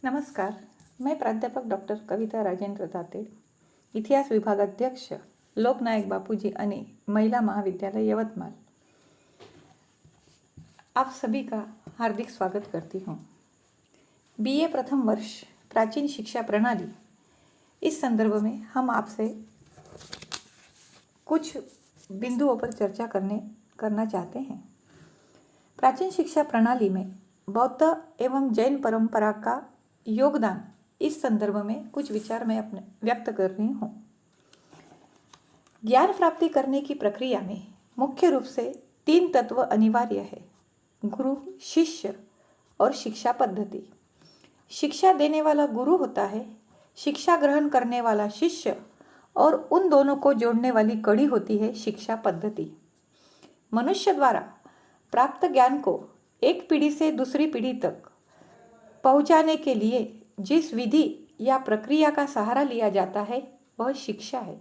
नमस्कार, मैं प्राध्यापक डॉक्टर कविता राजेंद्र दाते, इतिहास विभाग अध्यक्ष लोकनायक बापूजी अने महिला महाविद्यालय यवतमाल। आप सभी का हार्दिक स्वागत करती हूँ। बीए प्रथम वर्ष प्राचीन शिक्षा प्रणाली, इस संदर्भ में हम आपसे कुछ बिंदुओं पर चर्चा करना चाहते हैं। प्राचीन शिक्षा प्रणाली में बौद्ध एवं जैन परंपरा का योगदान, इस संदर्भ में कुछ विचार मैं अपने व्यक्त कर रही हूँ। ज्ञान प्राप्ति करने की प्रक्रिया में मुख्य रूप से 3 तत्व अनिवार्य है: गुरु, शिष्य और शिक्षा पद्धति। शिक्षा देने वाला गुरु होता है, शिक्षा ग्रहण करने वाला शिष्य, और उन दोनों को जोड़ने वाली कड़ी होती है शिक्षा पद्धति। मनुष्य द्वारा प्राप्त ज्ञान को एक पीढ़ी से दूसरी पीढ़ी तक पहुंचाने के लिए जिस विधि या प्रक्रिया का सहारा लिया जाता है वह शिक्षा है।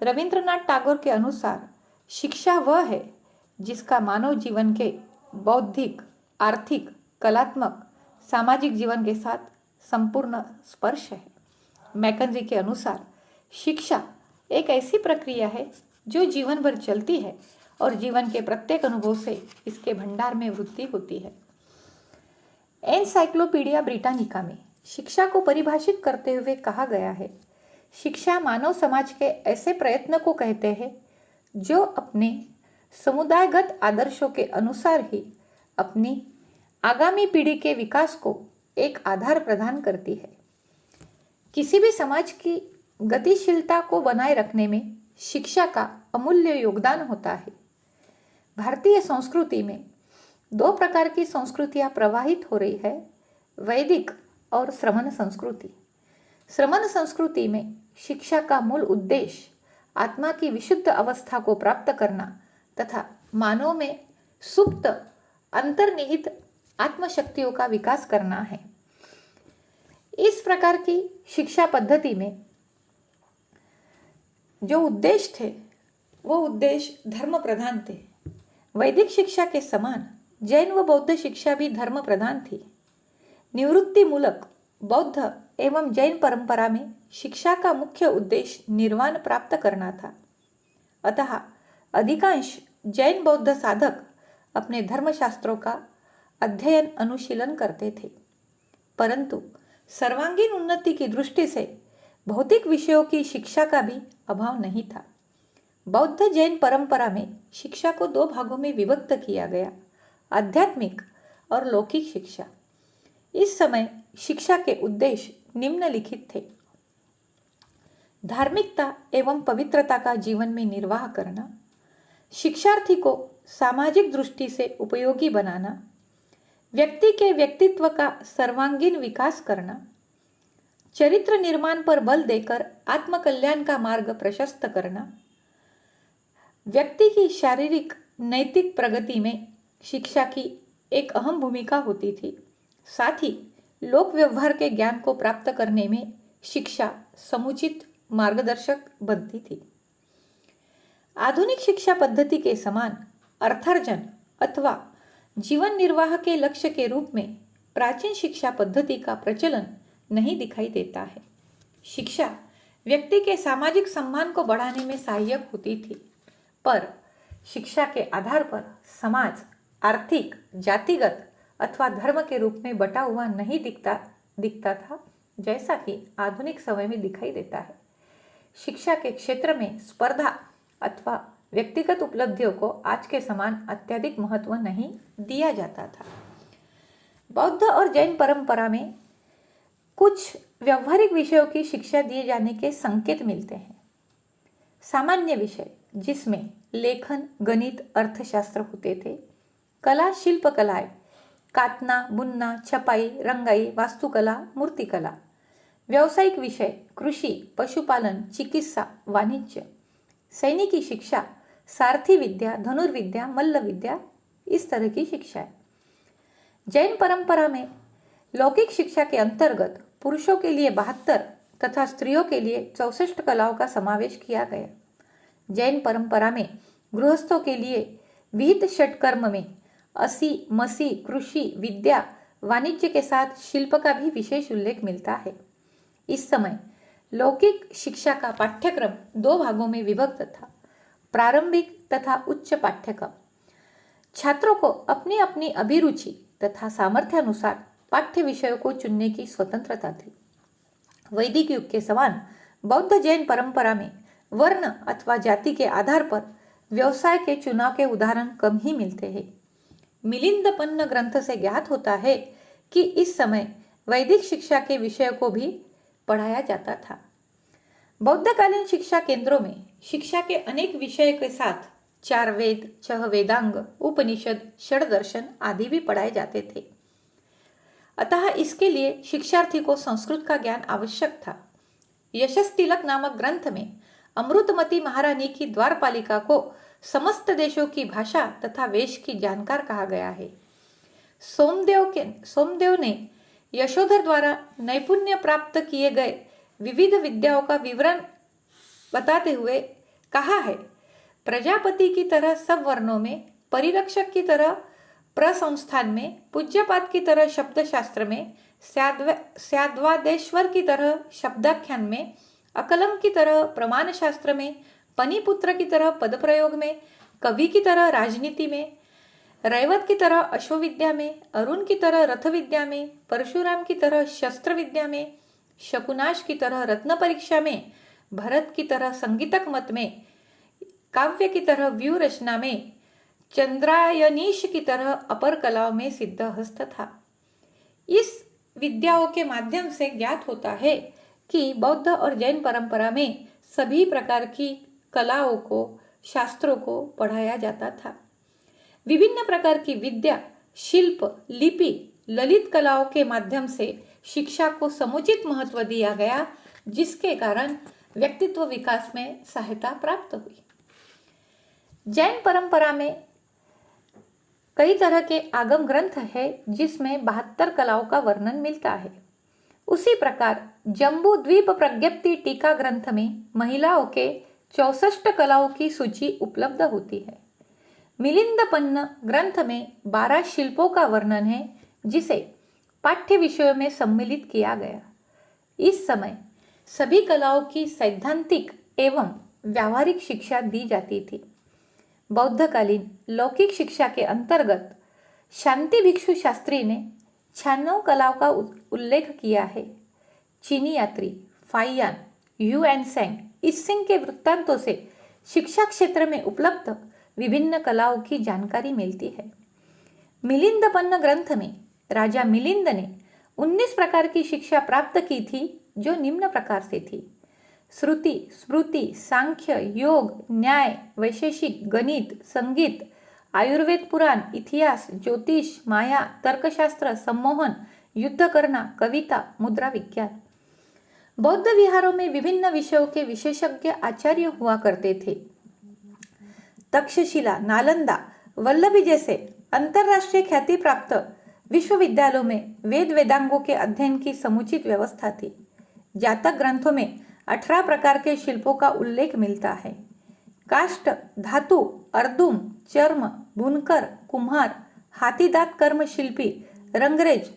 रविंद्रनाथ टैगोर के अनुसार शिक्षा वह है जिसका मानव जीवन के बौद्धिक, आर्थिक, कलात्मक, सामाजिक जीवन के साथ संपूर्ण स्पर्श है। मैकेंजी के अनुसार शिक्षा एक ऐसी प्रक्रिया है जो जीवन भर चलती है और जीवन के प्रत्येक अनुभव से इसके भंडार में वृद्धि होती है। एनसाइक्लोपीडिया ब्रिटानिका में शिक्षा को परिभाषित करते हुए कहा गया है, शिक्षा मानव समाज के ऐसे प्रयत्न को कहते हैं जो अपने समुदायगत आदर्शों के अनुसार ही अपनी आगामी पीढ़ी के विकास को एक आधार प्रदान करती है। किसी भी समाज की गतिशीलता को बनाए रखने में शिक्षा का अमूल्य योगदान होता है। भारतीय संस्कृति में 2 प्रकार की संस्कृतियां प्रवाहित हो रही है: वैदिक और श्रमण संस्कृति। श्रमण संस्कृति में शिक्षा का मूल उद्देश्य आत्मा की विशुद्ध अवस्था को प्राप्त करना तथा मानव में सुप्त अंतर्निहित आत्मशक्तियों का विकास करना है। इस प्रकार की शिक्षा पद्धति में जो उद्देश्य थे वो उद्देश्य धर्म प्रधान थे। वैदिक शिक्षा के समान जैन व बौद्ध शिक्षा भी धर्म प्रधान थी। निवृत्ति मूलक बौद्ध एवं जैन परंपरा में शिक्षा का मुख्य उद्देश्य निर्वाण प्राप्त करना था। अतः अधिकांश जैन बौद्ध साधक अपने धर्मशास्त्रों का अध्ययन अनुशीलन करते थे, परंतु सर्वांगीण उन्नति की दृष्टि से भौतिक विषयों की शिक्षा का भी अभाव नहीं था। बौद्ध जैन परंपरा में शिक्षा को 2 भागों में विभक्त किया गया: आध्यात्मिक और लौकिक शिक्षा। इस समय शिक्षा के उद्देश्य निम्नलिखित थे: धार्मिकता एवं पवित्रता का जीवन में निर्वाह करना, शिक्षार्थी को सामाजिक दृष्टि से उपयोगी बनाना, व्यक्ति के व्यक्तित्व का सर्वांगीण विकास करना, चरित्र निर्माण पर बल देकर आत्मकल्याण का मार्ग प्रशस्त करना। व्यक्ति की शारीरिक नैतिक प्रगति में शिक्षा की एक अहम भूमिका होती थी। साथ ही लोक व्यवहार के ज्ञान को प्राप्त करने में शिक्षा समुचित मार्गदर्शक बनती थी। आधुनिक शिक्षा पद्धति के समान अर्थार्जन अथवा जीवन निर्वाह के लक्ष्य के रूप में प्राचीन शिक्षा पद्धति का प्रचलन नहीं दिखाई देता है। शिक्षा व्यक्ति के सामाजिक सम्मान को बढ़ाने में सहायक होती थी, पर शिक्षा के आधार पर समाज आर्थिक, जातिगत अथवा धर्म के रूप में बटा हुआ नहीं दिखता था, जैसा कि आधुनिक समय में दिखाई देता है। शिक्षा के क्षेत्र में स्पर्धा अथवा व्यक्तिगत उपलब्धियों को आज के समान अत्यधिक महत्व नहीं दिया जाता था। बौद्ध और जैन परंपरा में कुछ व्यवहारिक विषयों की शिक्षा दिए जाने के संकेत मिलते हैं। सामान्य विषय जिसमें लेखन, गणित, अर्थशास्त्र होते थे, कला, शिल्पकलाएं, काटना, बुनना, छपाई, रंगाई, वास्तुकला, मूर्तिकला। व्यावसायिक विषय कृषि, पशुपालन, चिकित्सा, वाणिज्य। सैनिकी शिक्षा, सारथी विद्या, धनुर्विद्या, मल्ल विद्या, इस तरह की शिक्षा है। जैन परंपरा में लौकिक शिक्षा के अंतर्गत पुरुषों के लिए 72 तथा स्त्रियों के लिए 64 कलाओं का समावेश किया गया। जैन परंपरा में गृहस्थों के लिए विहित षटकर्म में असी, मसी, कृषि, विद्या वाणिज्य के साथ शिल्प का भी विशेष उल्लेख मिलता है। इस समय लौकिक शिक्षा का पाठ्यक्रम 2 भागों में विभक्त था, प्रारंभिक तथा उच्च पाठ्यक्रम। छात्रों को अपनी अपनी अभिरुचि तथा सामर्थ्य अनुसार पाठ्य विषयों को चुनने की स्वतंत्रता थी। वैदिक युग के समान बौद्ध जैन परंपरा में वर्ण अथवा जाति के आधार पर व्यवसाय के चुनाव के उदाहरण कम ही मिलते हैं। मिलिंदपन्न ग्रंथ से ज्ञात होता है कि इस समय वैदिक शिक्षा के विषय को भी पढ़ाया जाता था। बौद्धकालीन शिक्षा केंद्रों में शिक्षा के अनेक विषय के साथ 4 वेद, 6 वेदांग, उपनिषद, षड्दर्शन आदि भी पढ़ाए जाते थे। अतः इसके लिए शिक्षार्थी को संस्कृत का ज्ञान आवश्यक था। यशस तिलक नामक ग्रंथ में अमृतमती महारानी की द्वारपालिका को समस्त देशों की भाषा तथा वेश की जानकार कहा गया है। सोमदेव ने यशोधर द्वारा नैपुण्य प्राप्त किए गए विविध विद्याओं का विवरण बताते हुए कहा है, प्रजापति की तरह सब वर्णों में, परिरक्षक की तरह प्रसंस्थान में, पूज्यपाद की तरह शब्दशास्त्र में, स्याद्वादेश्वर की तरह शब्दाख्यान में, अकलम की तरह प्रमाण शास्त्र में, पनिपुत्र की तरह पद प्रयोग में, कवि की तरह राजनीति में, रैवत की तरह अश्वविद्या में, अरुण की तरह रथ विद्या में, परशुराम की तरह शस्त्र विद्या में, शकुनाश की तरह रत्न परीक्षा में, भरत की तरह संगीतक मत में, काव्य की तरह व्यू रचना में, चंद्रायनीश की तरह अपर कलाओं में सिद्ध हस्त था। इस विद्याओं के माध्यम से ज्ञात होता है कि बौद्ध और जैन परंपरा में सभी प्रकार की कलाओं को, शास्त्रों को पढ़ाया जाता था। विभिन्न प्रकार की विद्या, शिल्प, लिपि, ललित कलाओं के माध्यम से शिक्षा को समुचित महत्व दिया गया, जिसके कारण व्यक्तित्व विकास में सहायता प्राप्त हुई। जैन परंपरा में कई तरह के आगम ग्रंथ है, जिसमें 72 कलाओं का वर्णन मिलता है। उसी प्रकार जम्बू द्वीप प्रज्ञप्ति टीका ग्रंथ में महिलाओं के 64 कलाओं की सूची उपलब्ध होती है। मिलिंदपन्न ग्रंथ में 12 शिल्पों का वर्णन है, जिसे पाठ्य विषयों में सम्मिलित किया गया। इस समय सभी कलाओं की सैद्धांतिक एवं व्यावहारिक शिक्षा दी जाती थी। बौद्धकालीन लौकिक शिक्षा के अंतर्गत शांति भिक्षु शास्त्री ने 96 कलाओं का उल्लेख किया है। चीनी यात्री फाइयान, ह्यूएनसेंग, इत्सिंग के वृत्तांतों से शिक्षा क्षेत्र में उपलब्ध विभिन्न कलाओं की जानकारी मिलती है। मिलिंदपन्न ग्रंथ में राजा मिलिंद ने 19 प्रकार की शिक्षा प्राप्त की थी, जो निम्न प्रकार से थी: श्रुति, स्मृति, सांख्य, योग, न्याय, वैशेषिक, गणित, संगीत, आयुर्वेद पुराण, इतिहास, ज्योतिष, माया, तर्कशास्त्र, सम्मोहन, युद्ध करना, कविता, मुद्रा विज्ञान। बौद्ध विहारों में विभिन्न विषयों के विशेषज्ञ आचार्य हुआ करते थे। तक्षशिला, नालंदा, वल्लभी जैसे अंतरराष्ट्रीय ख्याति प्राप्त विश्वविद्यालयों में वेद वेदांगों के अध्ययन की समुचित व्यवस्था थी। जातक ग्रंथों में 18 प्रकार के शिल्पों का उल्लेख मिलता है। काष्ठ, धातु, अर्दुम, चर्म, बुनकर, कुम्हार, हाथीदांत कर्म शिल्पी, रंगरेज,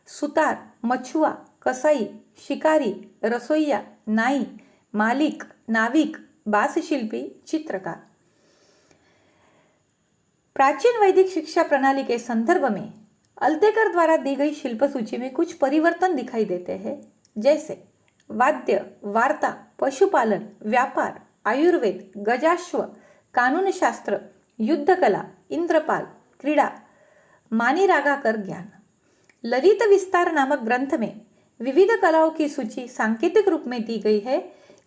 सुतार, मछुआ, कसाई, शिकारी, रसोइया, नाई, मालिक, नाविक, बास शिल्पी, चित्रकार। प्राचीन वैदिक शिक्षा प्रणाली के संदर्भ में अल्तेकर द्वारा दी गई शिल्प सूची में कुछ परिवर्तन दिखाई देते हैं, जैसे वाद्य, वार्ता, पशुपालन, व्यापार, आयुर्वेद, गजाश्व, कानून शास्त्र, युद्ध कला, इंद्रपाल, क्रीड़ा, मानिरागाकर ज्ञान। ललित विस्तार नामक ग्रंथ में विविध कलाओं की सूची सांकेतिक रूप में दी गई है,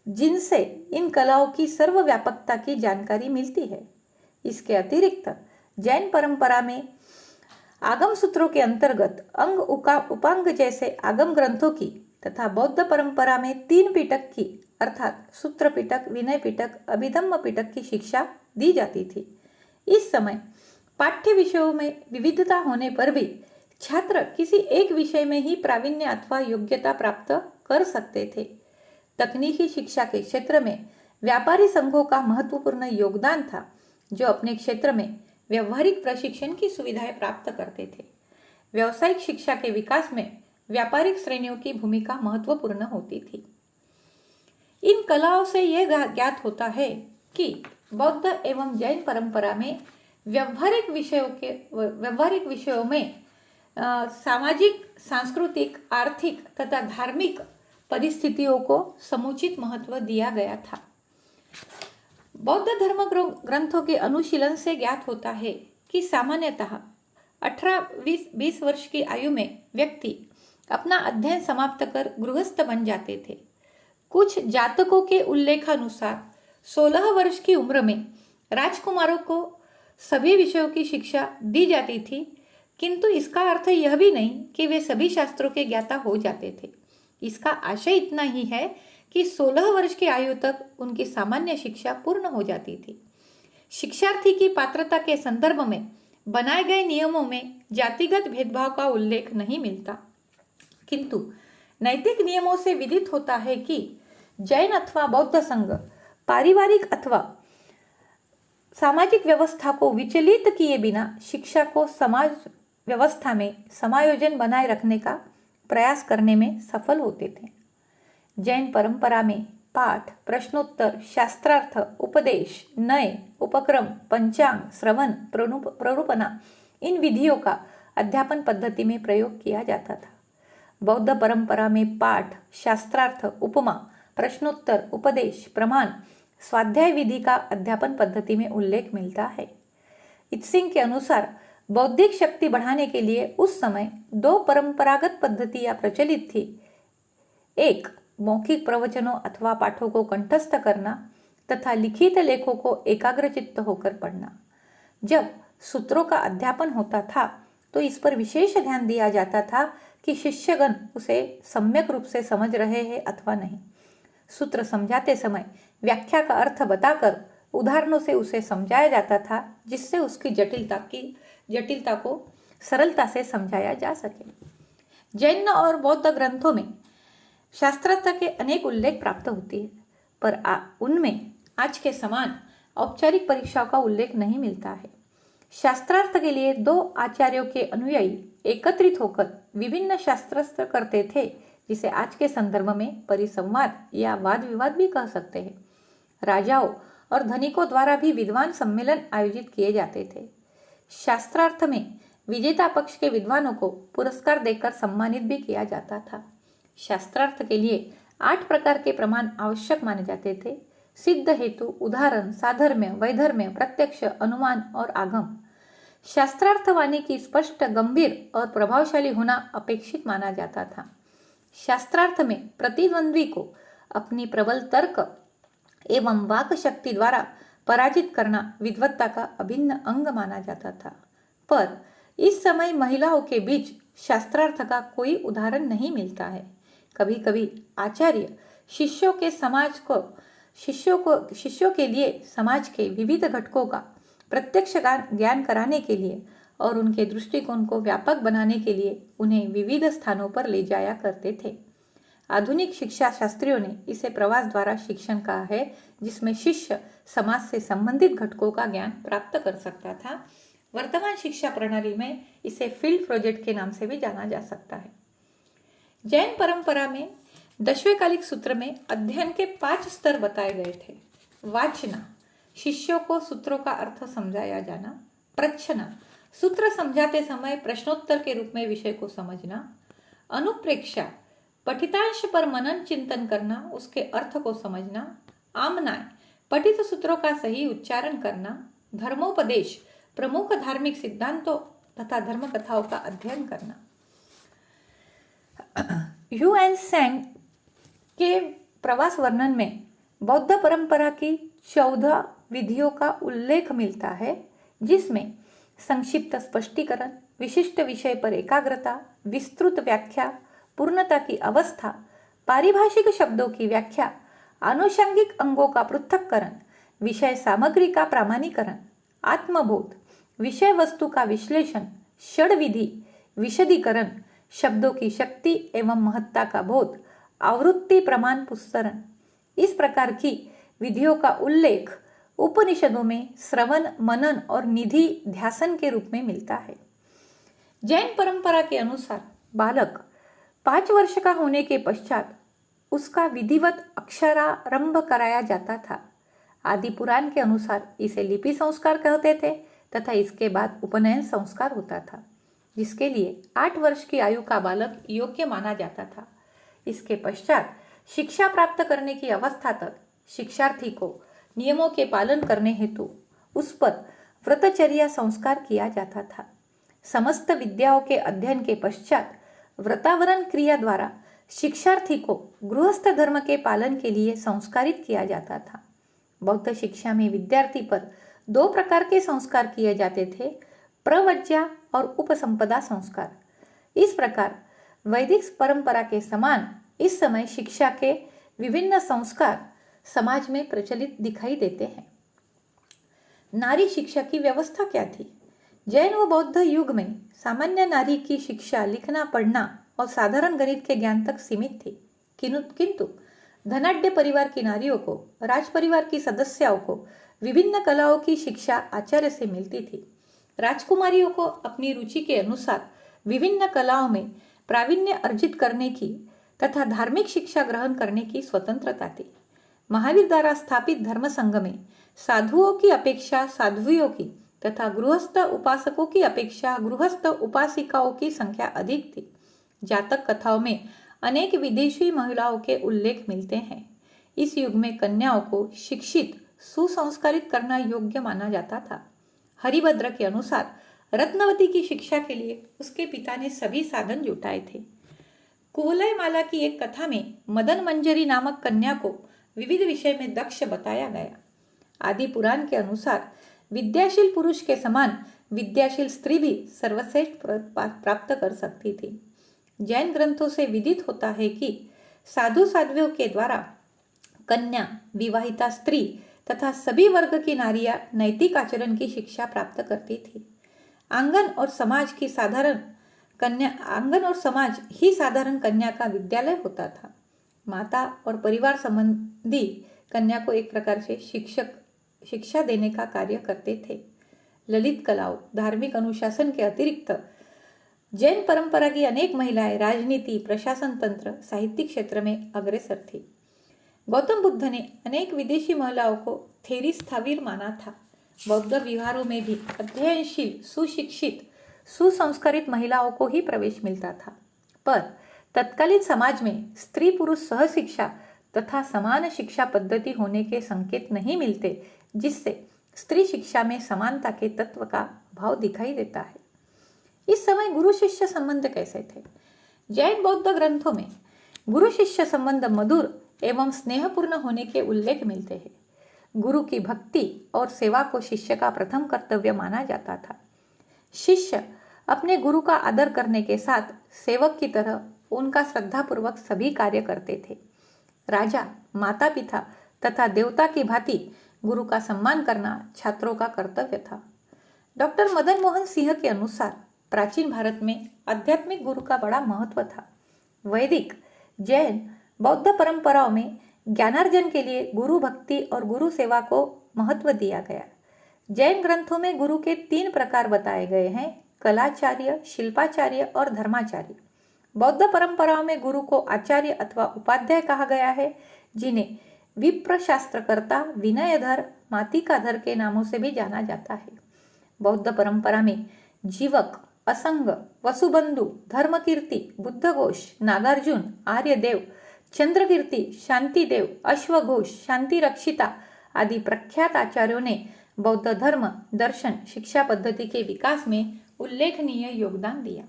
जिनसे इन कलाओं की सर्वव्यापकता की जानकारी मिलती है। इसके अतिरिक्त जैन परंपरा में आगम सूत्रों के अंतर्गत अंग उपांग जैसे आगम ग्रंथों की तथा बौद्ध परंपरा में 3 पिटक की अर्थात सूत्र पिटक, विनय पिटक, अभिधम्म पिटक की शिक्षा दी जाती थी। इस समय पाठ्य विषयों में विविधता होने पर भी छात्र किसी एक विषय में ही प्रावीण्य अथवा योग्यता प्राप्त कर सकते थे। तकनीकी शिक्षा के क्षेत्र में व्यापारी संघों का महत्वपूर्ण योगदान था, जो अपने क्षेत्र में व्यवहारिक प्रशिक्षण की सुविधाएं प्राप्त करते थे। व्यावसायिक शिक्षा के विकास में व्यापारिक श्रेणियों की भूमिका महत्वपूर्ण होती थी। इन कलाओं से यह ज्ञात होता है कि बौद्ध एवं जैन परंपरा में व्यावहारिक विषयों में सामाजिक, सांस्कृतिक, आर्थिक तथा धार्मिक परिस्थितियों को समुचित महत्व दिया गया था। बौद्ध धर्म ग्रंथों के अनुशीलन से ज्ञात होता है कि सामान्यतः 18-20 वर्ष की आयु में व्यक्ति अपना अध्ययन समाप्त कर गृहस्थ बन जाते थे। कुछ जातकों के उल्लेखानुसार 16 वर्ष की उम्र में राजकुमारों को सभी विषयों की शिक्षा दी जाती थी, किंतु इसका अर्थ यह भी नहीं कि वे सभी शास्त्रों के ज्ञाता हो जाते थे। इसका आशय इतना ही है कि 16 वर्ष की आयु तक उनकी सामान्य शिक्षा पूर्ण हो जाती थी। शिक्षार्थी की पात्रता के संदर्भ में बनाए गए नियमों में जातिगत भेदभाव का उल्लेख नहीं मिलता, किंतु नैतिक नियमों से विदित होता है कि जैन अथवा बौद्ध संघ पारिवारिक अथवा सामाजिक व्यवस्था को विचलित किए बिना शिक्षा को समाज व्यवस्था में समायोजन बनाए रखने का प्रयास करने में सफल होते थे। जैन परंपरा में पाठ, प्रश्नोत्तर, शास्त्रार्थ, उपदेश, नय, उपक्रम, पंचांग, श्रवण, प्ररूपणा इन विधियों का अध्यापन पद्धति में प्रयोग किया जाता था। बौद्ध परंपरा में पाठ, शास्त्रार्थ, उपमा, प्रश्नोत्तर, उपदेश, प्रमाण, स्वाध्याय विधि का अध्यापन पद्धति में उल्लेख मिलता है। इत्सिंग के अनुसार बौद्धिक शक्ति बढ़ाने के लिए उस समय 2 परंपरागत पद्धतियां प्रचलित थी। एक, मौखिक प्रवचनों अथवा पाठों को कंठस्थ करना तथा लिखित लेखों को एकाग्रचित्त होकर पढ़ना। जब सूत्रों का अध्यापन होता था तो इस पर विशेष ध्यान दिया जाता था कि शिष्यगण उसे सम्यक रूप से समझ रहे हैं अथवा नहीं। सूत्र समझाते समय व्याख्या का अर्थ बताकर उदाहरणों से उसे समझाया जाता था, जिससे उसकी जटिलता को सरलता से समझाया जा सके। जैन और बौद्ध ग्रंथों में शास्त्रार्थ के अनेक उल्लेख प्राप्त होती है, पर उनमें आज के समान औपचारिक परीक्षाओं का उल्लेख नहीं मिलता है। शास्त्रार्थ के लिए 2 आचार्यों के अनुयायी एकत्रित होकर विभिन्न शास्त्रार्थ करते थे, जिसे आज के संदर्भ में परिसंवाद या वाद विवाद भी कह सकते हैं। राजाओं और धनिकों द्वारा भी विद्वान सम्मेलन आयोजित किए जाते थे। शास्त्रार्थ में विजेता पक्ष के विद्वानों को पुरस्कार देकर सम्मानित भी किया जाता था। शास्त्रार्थ के लिए 8 प्रकार के प्रमाण आवश्यक माने जाते थे: सिद्ध हेतु, उदाहरण, साधर्म्य, वैधर्म्य, प्रत्यक्ष, अनुमान और आगम। शास्त्रार्थ वाणी की स्पष्ट, गंभीर और प्रभावशाली होना अपेक्षित माना जाता था। शास्त्रार्थ में प्रतिद्वंद्वी को अपनी प्रबल तर्क एवं वाक शक्ति द्वारा पराजित करना विद्वत्ता का अभिन्न अंग माना जाता था। पर इस समय महिलाओं के बीच शास्त्रार्थ का कोई उदाहरण नहीं मिलता है। कभी कभी आचार्य शिष्यों के लिए समाज के विविध घटकों का प्रत्यक्ष ज्ञान कराने के लिए और उनके दृष्टिकोण को व्यापक बनाने के लिए उन्हें विविध स्थानों पर ले जाया करते थे। आधुनिक शिक्षा शास्त्रियों ने इसे प्रवास द्वारा शिक्षण कहा है, जिसमें शिष्य समाज से संबंधित घटकों का ज्ञान प्राप्त कर सकता था। वर्तमान शिक्षा प्रणाली में इसे फील्ड प्रोजेक्ट के नाम से भी जाना जा सकता है। जैन परंपरा में 10वें कालिक सूत्र में अध्ययन के 5 स्तर बताए गए थे। वाचना, शिष्यों को सूत्रों का अर्थ समझाया जाना। प्रच्छना, सूत्र समझाते समय प्रश्नोत्तर के रूप में विषय को समझना। अनुप्रेक्षा, पठितांश पर मनन चिंतन करना, उसके अर्थ को समझना। आमनाय, पठित सूत्रों का सही उच्चारण करना। धर्मोपदेश, प्रमुख धार्मिक सिद्धांतों तथा धर्म कथाओं का अध्ययन करना। ह्यूएन त्सांग के प्रवास वर्णन में बौद्ध परंपरा की 14 विधियों का उल्लेख मिलता है, जिसमें संक्षिप्त स्पष्टीकरण, विशिष्ट विषय पर एकाग्रता, विस्तृत व्याख्या, पूर्णता की अवस्था, पारिभाषिक शब्दों की व्याख्या, आनुषंगिक अंगों का पृथक्करण, विषय सामग्री का प्रामाणीकरण, आत्मबोध, विषय वस्तु का विश्लेषण, षड विधि, विशदीकरण, शब्दों की शक्ति एवं महत्ता का बोध, आवृत्ति प्रमाण पुस्तरण। इस प्रकार की विधियों का उल्लेख उपनिषदों में श्रवण, मनन और निधि ध्यासन के रूप में मिलता है। जैन परंपरा के अनुसार बालक 5 वर्ष का होने के पश्चात उसका विधिवत अक्षरारंभ कराया जाता था। आदि पुराण के अनुसार इसे लिपि संस्कार कहते थे तथा इसके बाद उपनयन संस्कार होता था, जिसके लिए 8 वर्ष की आयु का बालक योग्य माना जाता था। इसके पश्चात शिक्षा प्राप्त करने की अवस्था तक शिक्षार्थी को नियमों के पालन करने हेतु उस पर व्रतचर्या संस्कार किया जाता था। समस्त विद्याओं के अध्ययन के पश्चात व्रतावरण क्रिया द्वारा शिक्षार्थी को गृहस्थ धर्म के पालन के लिए संस्कारित किया जाता था। बौद्ध शिक्षा में विद्यार्थी पर 2 प्रकार के संस्कार किए जाते थे, प्रवज्ञा और उपसंपदा संस्कार। इस प्रकार वैदिक परंपरा के समान इस समय शिक्षा के विभिन्न संस्कार समाज में प्रचलित दिखाई देते हैं। नारी शिक्षा की व्यवस्था क्या थी? जैन व बौद्ध युग में सामान्य नारी की शिक्षा लिखना पढ़ना और साधारण गणित के ज्ञान तक सीमित थी, किंतु धनाढ्य परिवार की नारियों को, राज परिवार की सदस्यों को विभिन्न कलाओं की शिक्षा आचार्य से मिलती थी। राजकुमारियों को अपनी रुचि के अनुसार विभिन्न कलाओं में प्रावीण्य अर्जित करने की तथा धार्मिक शिक्षा ग्रहण करने की स्वतंत्रता थी। महावीर द्वारा स्थापित धर्म संघ में साधुओं की अपेक्षा साध्वियों की तथा गृहस्थ उपासकों की अपेक्षा गृहस्थ उपासिकाओं की संख्या अधिक थी। जातक कथाओं में अनेक विदेशी महिलाओं के उल्लेख मिलते हैं। इस युग में कन्याओं को शिक्षित सुसंस्कारित करना योग्य माना जाता था। हरिभद्र के अनुसार रत्नवती की शिक्षा के लिए उसके पिता ने सभी साधन जुटाए थे। कुवलय माला की एक कथा में मदन मंजरी नामक कन्या को विविध विषय में दक्ष बताया गया। आदि पुराण के अनुसार विद्याशील पुरुष के समान विद्याशील स्त्री भी सर्वश्रेष्ठ प्राप्त कर सकती थी। जैन ग्रंथों से विदित होता है कि साधु साध्वियों के द्वारा कन्या, विवाहिता स्त्री तथा सभी वर्ग की नारियां नैतिक आचरण की शिक्षा प्राप्त करती थी। आंगन और समाज ही साधारण कन्या का विद्यालय होता था। माता और परिवार संबंधी कन्या को एक प्रकार से शिक्षा देने का कार्य करते थे। ललित कलाओं, धार्मिक अनुशासन के अतिरिक्त जैन परंपरा की अनेक महिलाएं राजनीति, प्रशासन तंत्र, साहित्यिक क्षेत्र में अग्रसर थी। गौतम बुद्ध ने अनेक विदेशी महिलाओं को थेरी स्थावीर माना था। बौद्ध विहारों में भी अध्ययनशील, सुशिक्षित, सुसंस्कारित महिलाओं को ही प्रवेश मिलता था, पर तत्कालीन समाज में स्त्री पुरुष सहशिक्षा तथा समान शिक्षा पद्धति होने के संकेत नहीं मिलते, जिससे स्त्री शिक्षा में समानता के तत्व का भाव दिखाई देता है। इस समय गुरु शिष्य संबंध कैसे थे? जैन बौद्ध ग्रंथों में गुरु शिष्य संबंध मधुर एवं स्नेहपूर्ण होने के उल्लेख मिलते हैं। गुरु की भक्ति और सेवा को शिष्य का प्रथम कर्तव्य माना जाता था। शिष्य अपने गुरु का आदर करने के साथ सेवक की तरह उनका श्रद्धापूर्वक सभी कार्य करते थे। राजा, माता पिता तथा देवता की भांति गुरु का सम्मान करना छात्रों का कर्तव्य था। डॉक्टर मदन मोहन सिंह के अनुसार प्राचीन भारत में आध्यात्मिक गुरु का बड़ा महत्व था। वैदिक, जैन, बौद्ध परंपराओं में ज्ञानार्जन के लिए गुरु भक्ति और गुरु सेवा को महत्व दिया गया। जैन ग्रंथों में गुरु के 3 प्रकार बताए गए हैं: कलाचार्य, शिल्पाचार्य और धर्माचार्य। बौद्ध परंपराओं में गुरु को आचार्य अथवा उपाध्याय कहा गया है, जिन्हें विप्र, शास्त्रकर्ता, विनयधर, मातिकाधर के नामों से भी जाना जाता है। बौद्ध परंपरा में जीवक, असंग, वसुबंधु, धर्मकीर्ति, बुद्धघोष, नागार्जुन, आर्यदेव, चंद्रकीर्ति, शांतिदेव, अश्वघोष, शांति रक्षिता आदि प्रख्यात आचार्यों ने बौद्ध धर्म, दर्शन, शिक्षा पद्धति के विकास में उल्लेखनीय योगदान दिया।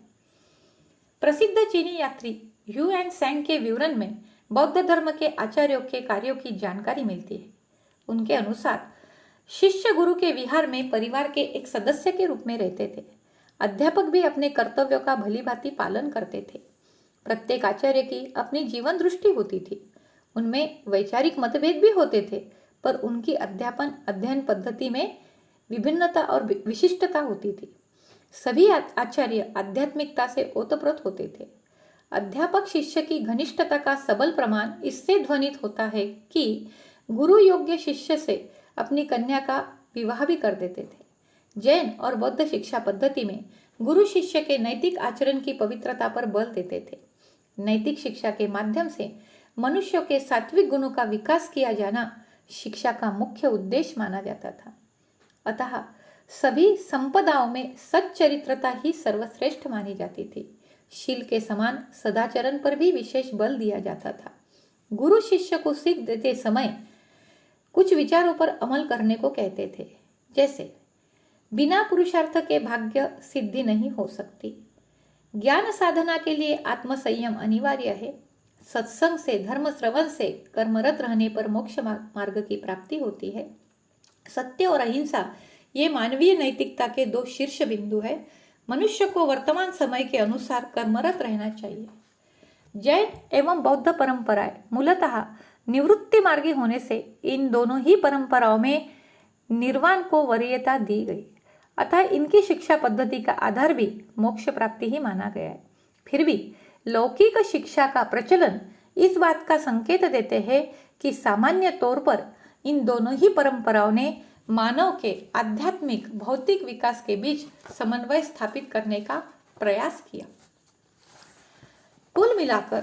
प्रसिद्ध चीनी यात्री ह्यूएन सैंग के विवरण में बौद्ध धर्म के आचार्यों के कार्यों की जानकारी मिलती है। उनके अनुसार शिष्य गुरु के विहार में परिवार के एक सदस्य के रूप में रहते थे। अध्यापक भी अपने कर्तव्यों का भलीभांति पालन करते थे। प्रत्येक आचार्य की अपनी जीवन दृष्टि होती थी। उनमें वैचारिक मतभेद भी होते थे, पर उनकी अध्ययन पद्धति में विभिन्नता और विशिष्टता होती थी। सभी आचार्य आध्यात्मिकता से ओतप्रोत होते थे। अध्यापक शिष्य की घनिष्ठता का सबल प्रमाण इससे ध्वनित होता है कि गुरु योग्य शिष्य से अपनी कन्या का विवाह भी कर देते थे। जैन और बौद्ध शिक्षा पद्धति में गुरु शिष्य के नैतिक आचरण की पवित्रता पर बल देते थे। नैतिक शिक्षा के माध्यम से मनुष्यों के सात्विक गुणों का विकास किया जाना शिक्षा का मुख्य उद्देश्य माना जाता था। अतः सभी संपदाओं में सच्चरित्रता ही सर्वश्रेष्ठ मानी जाती थी। शील के समान सदाचरण पर भी विशेष बल दिया जाता था। गुरु शिष्य को सीख देते समय कुछ विचारों पर अमल करने को कहते थे, जैसे बिना पुरुषार्थ के भाग्य सिद्धि नहीं हो सकती, ज्ञान साधना के लिए आत्मसंयम अनिवार्य है, सत्संग से, धर्म श्रवण से, कर्मरत रहने पर मोक्ष मार्ग की प्राप्ति होती है, सत्य और अहिंसा ये मानवीय नैतिकता के दो शीर्ष बिंदु है, मनुष्य को वर्तमान समय के अनुसार कर्मरत रहना चाहिए। जैन एवं बौद्ध परंपराएं मूलतः निवृत्ति मार्गी होने से इन दोनों ही परंपराओं में निर्वाण को वरीयता दी गई, अतः इनकी शिक्षा पद्धति का आधार भी मोक्ष प्राप्ति ही माना गया है। फिर भी लौकिक शिक्षा का प्रचलन इस बात का संकेत देते हैं कि सामान्य तौर पर इन दोनों ही परंपराओं ने मानव के आध्यात्मिक भौतिक विकास के बीच समन्वय स्थापित करने का प्रयास किया। कुल मिलाकर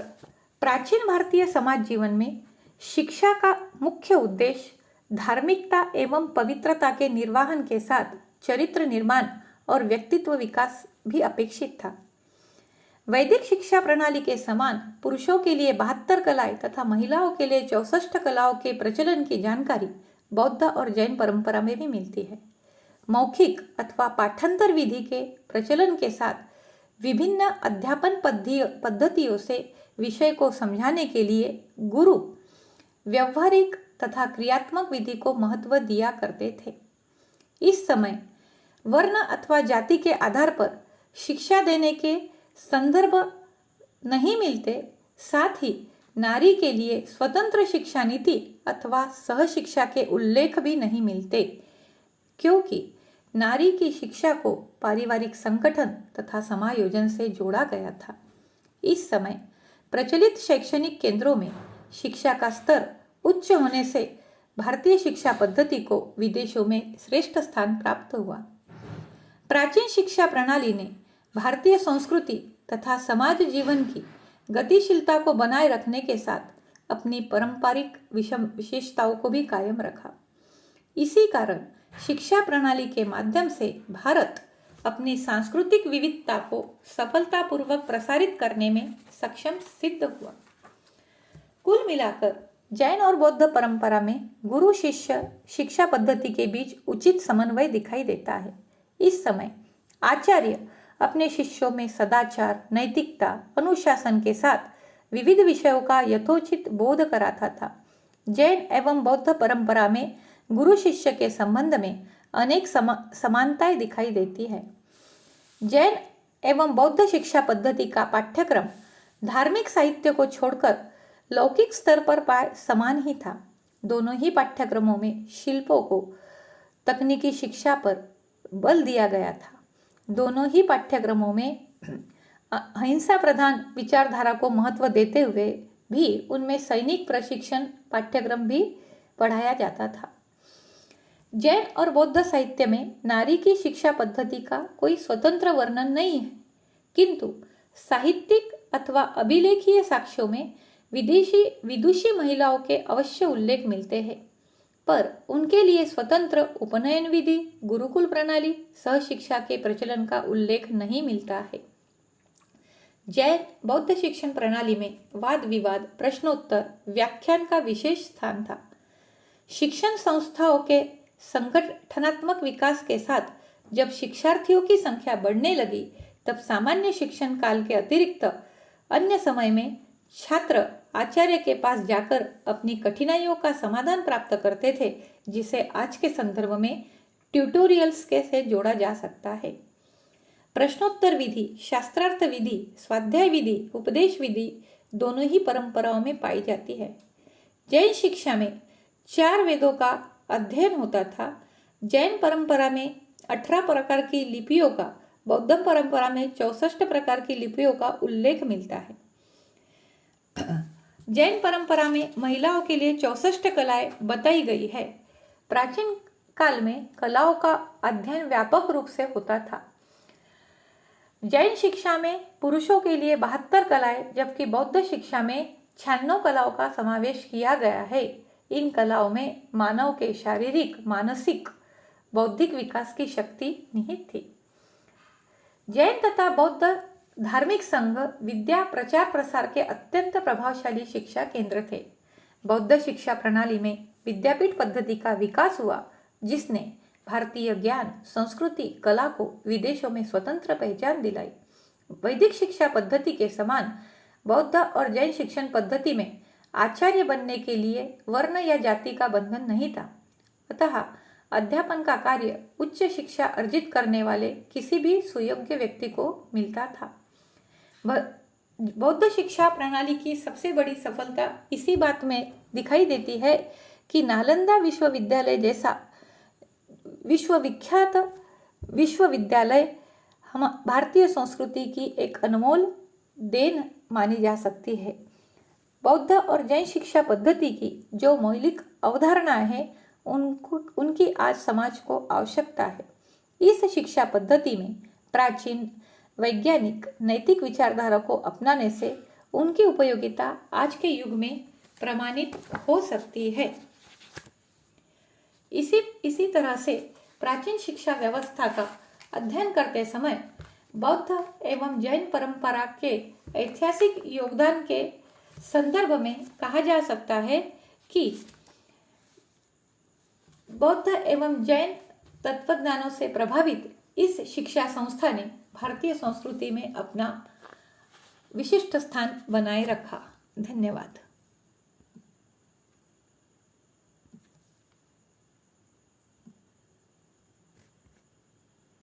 प्राचीन भारतीय समाज जीवन में शिक्षा का मुख्य उद्देश्य धार्मिकता एवं पवित्रता के निर्वहन के साथ चरित्र निर्माण और व्यक्तित्व विकास भी अपेक्षित था। वैदिक शिक्षा प्रणाली के समान पुरुषों के लिए 72 कलाएं तथा महिलाओं के लिए 64 कलाओं के प्रचलन की जानकारी बौद्ध और जैन परंपरा में भी मिलती है। मौखिक अथवा पाठांतर विधि के प्रचलन के साथ विभिन्न अध्यापन पद्धतियों से विषय को समझाने के लिए गुरु व्यवहारिक तथा क्रियात्मक विधि को महत्व दिया करते थे। इस समय वर्ण अथवा जाति के आधार पर शिक्षा देने के संदर्भ नहीं मिलते, साथ ही नारी के लिए स्वतंत्र शिक्षा नीति अथवा सहशिक्षा के उल्लेख भी नहीं मिलते, क्योंकि नारी की शिक्षा को पारिवारिक संगठन तथा समायोजन से जोड़ा गया था। इस समय प्रचलित शैक्षणिक केंद्रों में शिक्षा का स्तर उच्च होने से भारतीय शिक्षा पद्धति को विदेशों में श्रेष्ठ स्थान प्राप्त हुआ। प्राचीन शिक्षा प्रणाली ने भारतीय संस्कृति तथा समाज जीवन की गतिशीलता को बनाए रखने के साथ अपनी पारंपरिक विशेषताओं को भी कायम रखा। इसी कारण शिक्षा प्रणाली के माध्यम से भारत अपनी सांस्कृतिक विविधता को सफलतापूर्वक प्रसारित करने में सक्षम सिद्ध हुआ। कुल मिलाकर जैन और बौद्ध परंपरा में गुरु शिष्य शिक्षा पद्धति के बीच उचित समन्वय दिखाई देता है। इस समय आचार्य अपने शिष्यों में सदाचार, नैतिकता, अनुशासन के साथ विविध विषयों का यथोचित बोध कराता था। जैन एवं बौद्ध परंपरा में गुरु शिष्य के संबंध में अनेक समानताएं दिखाई देती है। जैन एवं बौद्ध शिक्षा पद्धति का पाठ्यक्रम धार्मिक साहित्य को छोड़कर लौकिक स्तर पर प्राय समान ही था। दोनों ही पाठ्यक्रमों में शिल्पों को तकनीकी शिक्षा पर बल दिया गया था। दोनों ही पाठ्यक्रमों में अहिंसा प्रधान विचारधारा को महत्व देते हुए भी उनमें सैनिक प्रशिक्षण पाठ्यक्रम भी पढ़ाया जाता था। जैन और बौद्ध साहित्य में नारी की शिक्षा पद्धति का कोई स्वतंत्र वर्णन नहीं है, किंतु साहित्यिक अथवा अभिलेखीय साक्ष्यों में विदुषी महिलाओं के अवश्य उल्लेख मिलते हैं, पर उनके लिए स्वतंत्र उपनयन विधि, गुरुकुल प्रणाली, सहशिक्षा के प्रचलन का उल्लेख नहीं मिलता है। जैन बौद्ध शिक्षण प्रणाली में वाद विवाद, प्रश्नोत्तर, व्याख्यान का विशेष स्थान था। शिक्षण संस्थाओं के संगठनात्मक विकास के साथ जब शिक्षार्थियों की संख्या बढ़ने लगी, तब सामान्य शिक्षण काल के अतिरिक्त अन्य समय में छात्र आचार्य के पास जाकर अपनी कठिनाइयों का समाधान प्राप्त करते थे, जिसे आज के संदर्भ में ट्यूटोरियल्स के से जोड़ा जा सकता है। प्रश्नोत्तर विधि, शास्त्रार्थ विधि, स्वाध्याय विधि, उपदेश विधि दोनों ही परंपराओं में पाई जाती है। जैन शिक्षा में 4 वेदों का अध्ययन होता था। जैन परंपरा में 18 प्रकार की लिपियों का, बौद्ध परंपरा में 64 प्रकार की लिपियों का उल्लेख मिलता है। जैन परंपरा में महिलाओं के लिए 64 कलाएं बताई गई है। प्राचीन काल में कलाओं का अध्ययन व्यापक रूप से होता था। जैन शिक्षा में पुरुषों के लिए 72 कलाएं जबकि बौद्ध शिक्षा में 96 कलाओं का समावेश किया गया है। इन कलाओं में मानव के शारीरिक, मानसिक, बौद्धिक विकास की शक्ति निहित थी। जैन तथा बौद्ध धार्मिक संघ विद्या प्रचार प्रसार के अत्यंत प्रभावशाली शिक्षा केंद्र थे। बौद्ध शिक्षा प्रणाली में विद्यापीठ पद्धति का विकास हुआ, जिसने भारतीय ज्ञान, संस्कृति, कला को विदेशों में स्वतंत्र पहचान दिलाई। वैदिक शिक्षा पद्धति के समान बौद्ध और जैन शिक्षण पद्धति में आचार्य बनने के लिए वर्ण या जाति का बंधन नहीं था। अतः अध्यापन का कार्य उच्च शिक्षा अर्जित करने वाले किसी भी सुयोग्य व्यक्ति को मिलता था। बौद्ध शिक्षा प्रणाली की सबसे बड़ी सफलता इसी बात में दिखाई देती है कि नालंदा विश्वविद्यालय जैसा विश्वविख्यात विश्वविद्यालय हम भारतीय संस्कृति की एक अनमोल देन मानी जा सकती है। बौद्ध और जैन शिक्षा पद्धति की जो मौलिक अवधारणाएं हैं, उनकी आज समाज को आवश्यकता है। इस शिक्षा पद्धति में प्राचीन वैज्ञानिक नैतिक विचारधारा को अपनाने से उनकी उपयोगिता आज के युग में प्रमाणित हो सकती है। इसी तरह से प्राचीन शिक्षा व्यवस्था का अध्ययन करते समय बौद्ध एवं जैन परंपरा के ऐतिहासिक योगदान के संदर्भ में कहा जा सकता है कि बौद्ध एवं जैन तत्वज्ञानों से प्रभावित इस शिक्षा संस्था ने भारतीय संस्कृति में अपना विशिष्ट स्थान बनाए रखा। धन्यवाद।